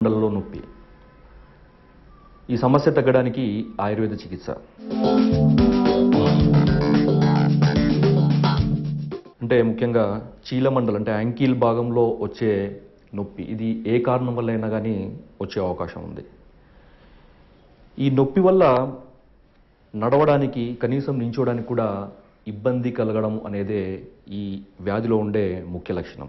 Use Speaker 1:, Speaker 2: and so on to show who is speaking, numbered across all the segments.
Speaker 1: చీలమండలలో నొప్పి. ఈ సమస్య తగ్గడానికి ఆయుర్వేద చికిత్స. అంటే ముఖ్యంగా చీలమండలు అంటే యాంకిల్ భాగంలో వచ్చే నొప్పి. ఇది ఏ కారణం వల్ల అయినా కానీ వచ్చే అవకాశం ఉంది. ఈ నొప్పి వల్ల నడవడానికి, కనీసం నించోడానికి కూడా ఇబ్బంది కలగడం అనేదే ఈ వ్యాధిలో ఉండే ముఖ్య లక్షణం.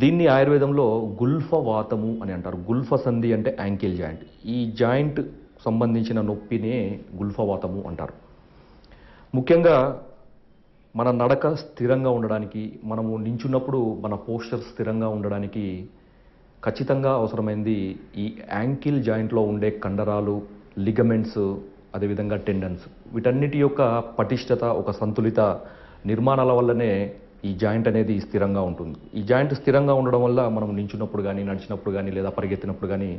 Speaker 1: దీన్ని ఆయుర్వేదంలో గుల్ఫ వాతము అని అంటారు. గుల్ఫ సంధి అంటే యాంకిల్ జాయింట్. ఈ జాయింట్ సంబంధించిన నొప్పినే గుల్ఫ వాతము అంటారు. ముఖ్యంగా మన నడక స్థిరంగా ఉండడానికి, మనము నించున్నప్పుడు మన పోస్చర్ స్థిరంగా ఉండడానికి ఖచ్చితంగా అవసరమైంది ఈ యాంకిల్ జాయింట్లో ఉండే కండరాలు, లిగమెంట్స్, అదేవిధంగా టెండన్స్. వీటన్నిటి యొక్క పటిష్టత, ఒక సంతులిత నిర్మాణాల వల్లనే ఈ జాయింట్ అనేది స్థిరంగా ఉంటుంది. ఈ జాయింట్ స్థిరంగా ఉండడం వల్ల మనం నించున్నప్పుడు కానీ, నడిచినప్పుడు కానీ, లేదా పరిగెత్తినప్పుడు కానీ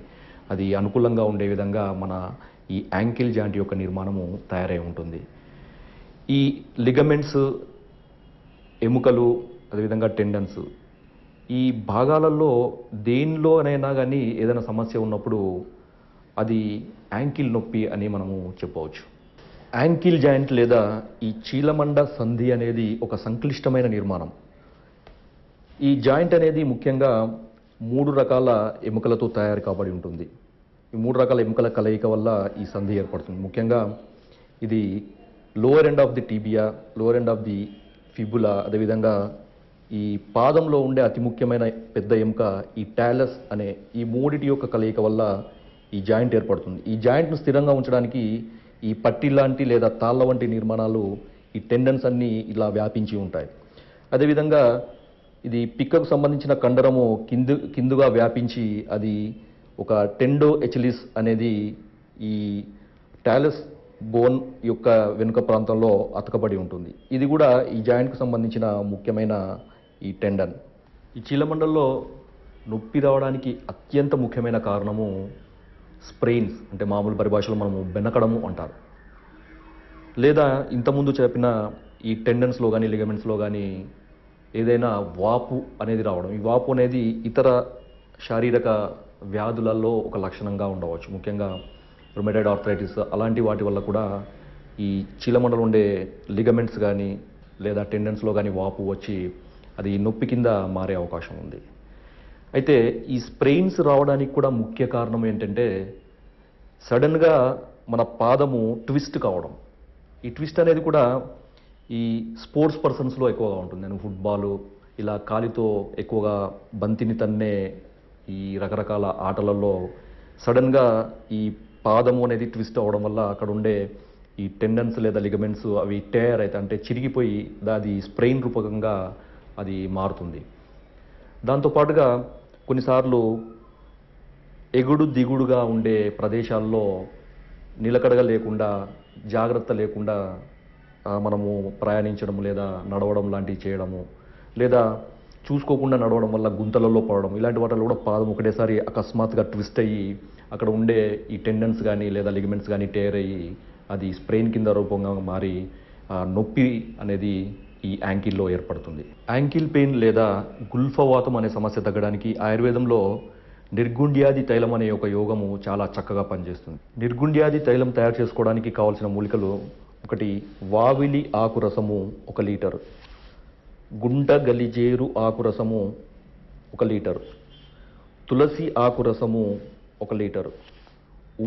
Speaker 1: అది అనుకూలంగా ఉండే విధంగా మన ఈ యాంకిల్ జాయింట్ యొక్క నిర్మాణము తయారై ఉంటుంది. ఈ లిగమెంట్స్, ఎముకలు, అదేవిధంగా టెండన్స్, ఈ భాగాలలో దేనిలోనైనా కానీ ఏదైనా సమస్య ఉన్నప్పుడు అది యాంకిల్ నొప్పి అని మనము చెప్పవచ్చు. యాంకిల్ జాయింట్ లేదా ఈ చీలమండ సంధి అనేది ఒక సంక్లిష్టమైన నిర్మాణం. ఈ జాయింట్ అనేది ముఖ్యంగా 3 రకాల ఎముకలతో తయారు కాబడి ఉంటుంది. ఈ 3 రకాల ఎముకల కలయిక వల్ల ఈ సంధి ఏర్పడుతుంది. ముఖ్యంగా ఇది lower end of the tibia, lower end of the fibula, అదేవిధంగా ఈ పాదంలో ఉండే అతి ముఖ్యమైన పెద్ద ఎముక ఈ టాలస్ అనే ఈ మూడిటి యొక్క కలయిక వల్ల ఈ జాయింట్ ఏర్పడుతుంది. ఈ జాయింట్ను స్థిరంగా ఉంచడానికి ఈ పట్టి లాంటి లేదా తాళ్ళ వంటి నిర్మాణాలు, ఈ టెండన్స్ అన్నీ ఇలా వ్యాపించి ఉంటాయి. అదేవిధంగా ఇది పిక్కకు సంబంధించిన కండరము కిందుగా వ్యాపించి అది ఒక టెండో ఎచిలిస్ అనేది ఈ టాలస్ బోన్ యొక్క వెనుక ప్రాంతంలో అతకబడి ఉంటుంది. ఇది కూడా ఈ జాయింట్కు సంబంధించిన ముఖ్యమైన ఈ టెండన్. ఈ చీలమండల్లో నొప్పి రావడానికి అత్యంత ముఖ్యమైన కారణము స్ప్రెయిన్స్, అంటే మామూలు పరిభాషలో మనము బెనకడము అంటారు. లేదా ఇంతకుముందు చెప్పిన ఈ టెండన్స్లో కానీ, లిగమెంట్స్లో కానీ ఏదైనా వాపు అనేది రావడం. ఈ వాపు అనేది ఇతర శారీరక వ్యాధులలో ఒక లక్షణంగా ఉండవచ్చు. ముఖ్యంగా రుమటైడ్ ఆర్థరైటిస్ అలాంటి వాటి వల్ల కూడా ఈ చీలమండలో ఉండే లిగమెంట్స్ కానీ లేదా టెండన్స్లో కానీ వాపు వచ్చి అది నొప్పి కింద మారే అవకాశం ఉంది. అయితే ఈ స్ప్రెయిన్స్ రావడానికి కూడా ముఖ్య కారణం ఏంటంటే సడన్గా మన పాదము ట్విస్ట్ కావడం. ఈ ట్విస్ట్ అనేది కూడా ఈ స్పోర్ట్స్ పర్సన్స్లో ఎక్కువగా ఉంటుంది. నేను ఫుట్బాలు, ఇలా కాలితో ఎక్కువగా బంతిని తన్నే ఈ రకరకాల ఆటలలో సడన్గా ఈ పాదము అనేది ట్విస్ట్ అవ్వడం వల్ల అక్కడ ఉండే ఈ టెండన్స్ లేదా లిగమెంట్స్ అవి టేర్ అయితే అంటే చిరిగిపోయి అది స్ప్రెయిన్ రూపకంగా అది మారుతుంది. దాంతోపాటుగా కొన్నిసార్లు ఎగుడు దిగుడుగా ఉండే ప్రదేశాల్లో నిలకడగా లేకుండా, జాగ్రత్త లేకుండా మనము ప్రయాణించడం లేదా నడవడం లాంటివి చేయడము, లేదా చూసుకోకుండా నడవడం వల్ల గుంతలలో పడడం, ఇలాంటి వాటిలో కూడా పాదం ఒకటేసారి అకస్మాత్తుగా ట్విస్ట్ అయ్యి అక్కడ ఉండే ఈ టెండన్స్ కానీ లేదా లిగమెంట్స్ కానీ టేర్ అయ్యి అది స్ప్రెయిన్ కింద రూపంగా మారి నొప్పి అనేది ఈ యాంకిల్లో ఏర్పడుతుంది. యాంకిల్ పెయిన్ లేదా గుల్ఫవాతం అనే సమస్య తగ్గడానికి ఆయుర్వేదంలో నిర్గుండ్యాది తైలం అనే ఒక యోగము చాలా చక్కగా పనిచేస్తుంది. నిర్గుండ్యాది తైలం తయారు చేసుకోవడానికి కావాల్సిన మూలికలు: 1 వావిలి ఆకు రసము 1 లీటరు, గుంట గలిజేరు ఆకు రసము 1 లీటరు, తులసి ఆకు రసము 1 లీటరు,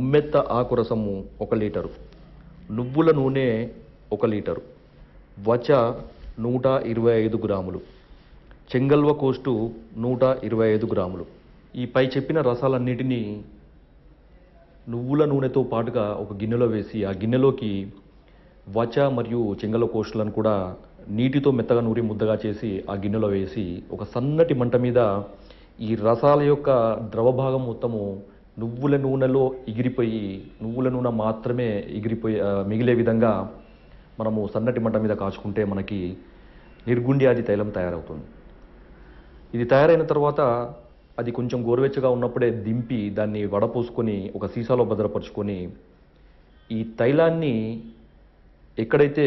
Speaker 1: ఉమ్మెత్త ఆకు రసము 1 లీటరు, నువ్వుల నూనె 1 లీటరు, వచ 125 గ్రాములు, చెంగల్వ కోస్టు 125 గ్రాములు. ఈ పై చెప్పిన రసాలన్నిటినీ నువ్వుల నూనెతో పాటుగా ఒక గిన్నెలో వేసి ఆ గిన్నెలోకి వచ మరియు చెంగల్వ కోస్టులను కూడా నీటితో మెత్తగా నూరి ముద్దగా చేసి ఆ గిన్నెలో వేసి ఒక సన్నటి మంట మీద ఈ రసాల యొక్క ద్రవభాగం మొత్తము నువ్వుల నూనెలో ఎగిరిపోయి, నువ్వుల నూనె మాత్రమే మిగిలే విధంగా మనము సన్నటి మంట మీద కాచుకుంటే మనకి నిర్గుండ్యాది తైలం తయారవుతుంది. ఇది తయారైన తర్వాత అది కొంచెం గోరువెచ్చగా ఉన్నప్పుడే దింపి దాన్ని వడపోసుకొని ఒక సీసాలో భద్రపరుచుకొని ఈ తైలాన్ని ఎక్కడైతే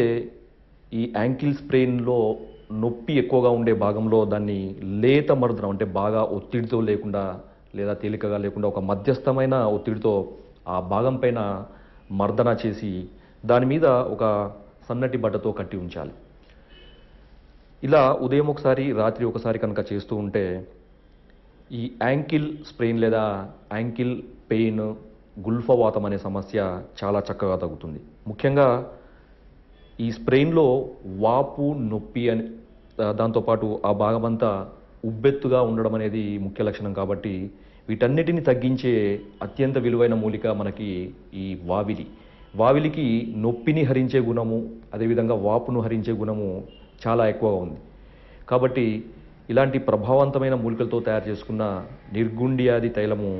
Speaker 1: ఈ యాంకిల్ స్ప్రెయిన్లో నొప్పి ఎక్కువగా ఉండే భాగంలో దాన్ని లేత మర్దనం అంటే బాగా ఒత్తిడితో లేకుండా లేదా తేలికగా లేకుండా ఒక మధ్యస్థమైన ఒత్తిడితో ఆ భాగం పైన మర్దన చేసి దాని మీద ఒక సన్నటి బట్టతో కట్టి ఉంచాలి. ఇలా ఉదయం ఒకసారి, రాత్రి ఒకసారి కనుక చేస్తూ ఉంటే ఈ యాంకిల్ స్ప్రెయిన్ లేదా యాంకిల్ పెయిన్, గుల్ఫవాతం అనే సమస్య చాలా చక్కగా తగ్గుతుంది. ముఖ్యంగా ఈ స్ప్రెయిన్‌లో వాపు, నొప్పి అని దాంతోపాటు ఆ భాగమంతా ఉబ్బెత్తుగా ఉండడం అనేది ముఖ్య లక్షణం కాబట్టి వీటన్నిటిని తగ్గించే అత్యంత విలువైన మూలిక మనకి ఈ వావిలి. వావిలికి నొప్పిని హరించే గుణము, అదేవిధంగా వాపును హరించే గుణము చాలా ఎక్కువగా ఉంది. కాబట్టి ఇలాంటి ప్రభావవంతమైన మూలికలతో తయారు చేసుకున్న నిర్గుండియాది తైలము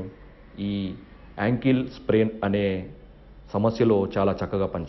Speaker 1: ఈ యాంకిల్ స్ప్రెయిన్ అనే సమస్యలో చాలా చక్కగా పనిచేస్తుంది.